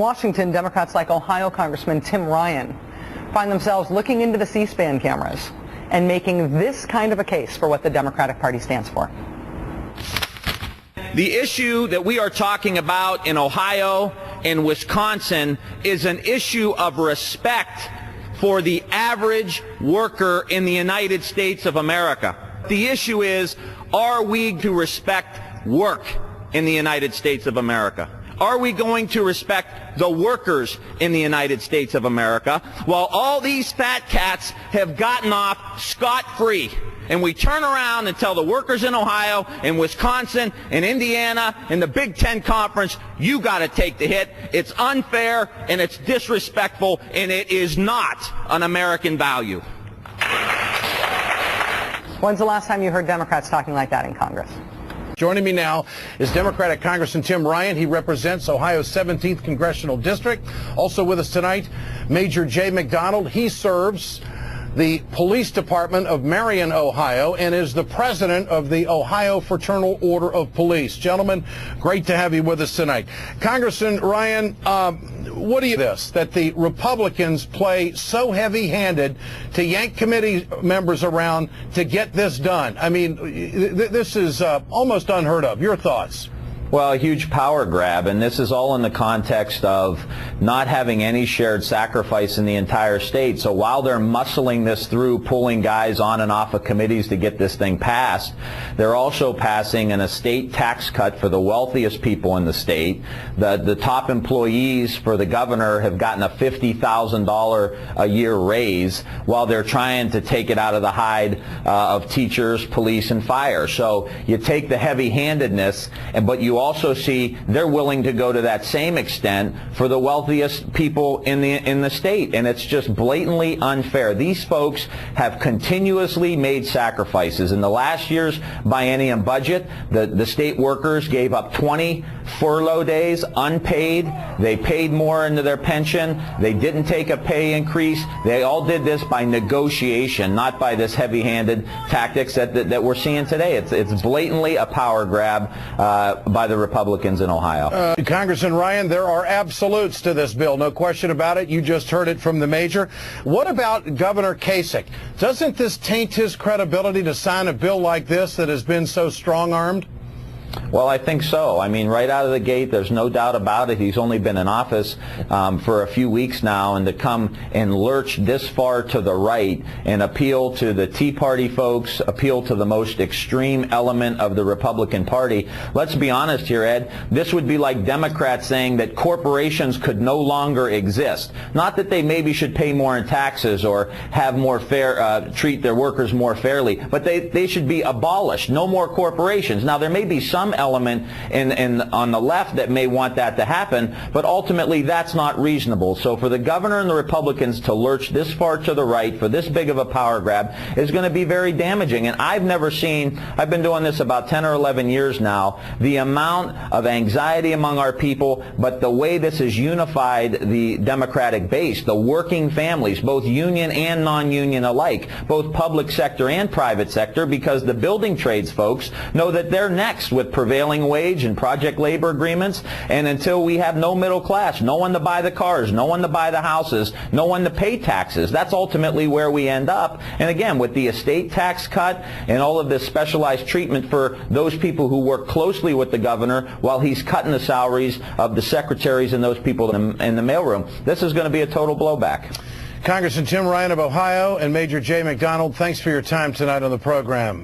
Washington, Democrats like Ohio Congressman Tim Ryan find themselves looking into the C-SPAN cameras and making this kind of a case for what the Democratic Party stands for. The issue that we are talking about in Ohio and Wisconsin is an issue of respect for the average worker in the United States of America. The issue is, are we to respect work in the United States of America? Are we going to respect the workers in the United States of America while all these fat cats have gotten off scot-free? And we turn around and tell the workers in Ohio and Wisconsin and Indiana and the Big Ten Conference, you got to take the hit. It's unfair and it's disrespectful and it is not an American value. When's the last time you heard Democrats talking like that in Congress? Joining me now is Democratic Congressman Tim Ryan. He represents Ohio's 17th Congressional District. Also with us tonight, Major Jay McDonald. He serves the Police Department of Marion, Ohio, and is the president of the Ohio Fraternal Order of Police. Gentlemen, great to have you with us tonight. Congressman Ryan, what do you this that the Republicans play so heavy-handed to yank committee members around to get this done? I mean, this is almost unheard of. Your thoughts? Well, a huge power grab, and this is all in the context of not having any shared sacrifice in the entire state. So while they're muscling this through, pulling guys on and off of committees to get this thing passed, they're also passing an estate tax cut for the wealthiest people in the state. The top employees for the governor have gotten a $50,000 a year raise while they're trying to take it out of the hide of teachers, police, and fire. So you take the heavy-handedness, but you also see they're willing to go to that same extent for the wealthiest people in the state, and it's just blatantly unfair. These folks have continuously made sacrifices. In the last year's biennium budget, the state workers gave up 20 furlough days unpaid. They paid more into their pension. They didn't take a pay increase. They all did this by negotiation, not by this heavy-handed tactics that we're seeing today. It's blatantly a power grab by the Republicans in Ohio. Congressman Ryan, there are absolutes to this bill, no question about it. You just heard it from the major. What about Governor Kasich? Doesn't this taint his credibility to sign a bill like this that has been so strong-armed? Well, I think so. I mean, right out of the gate, there's no doubt about it. He's only been in office for a few weeks now, and to come and lurch this far to the right and appeal to the Tea Party folks, appeal to the most extreme element of the Republican Party. Let's be honest here, Ed. This would be like Democrats saying that corporations could no longer exist. Not that they maybe should pay more in taxes or have more fair, treat their workers more fairly, but they should be abolished. No more corporations. Now, there may be some element on the left that may want that to happen, but ultimately that's not reasonable. So for the governor and the Republicans to lurch this far to the right for this big of a power grab is going to be very damaging. And I've never seen, I've been doing this about 10 or 11 years now, the amount of anxiety among our people, but the way this has unified the Democratic base, the working families, both union and non-union alike, both public sector and private sector, because the building trades folks know that they're next with prevailing wage and project labor agreements, and until we have no middle class, no one to buy the cars, no one to buy the houses, no one to pay taxes, that's ultimately where we end up. And again, with the estate tax cut and all of this specialized treatment for those people who work closely with the governor while he's cutting the salaries of the secretaries and those people in the mailroom, this is going to be a total blowback. Congressman Tim Ryan of Ohio and Major Jay McDonald, thanks for your time tonight on the program.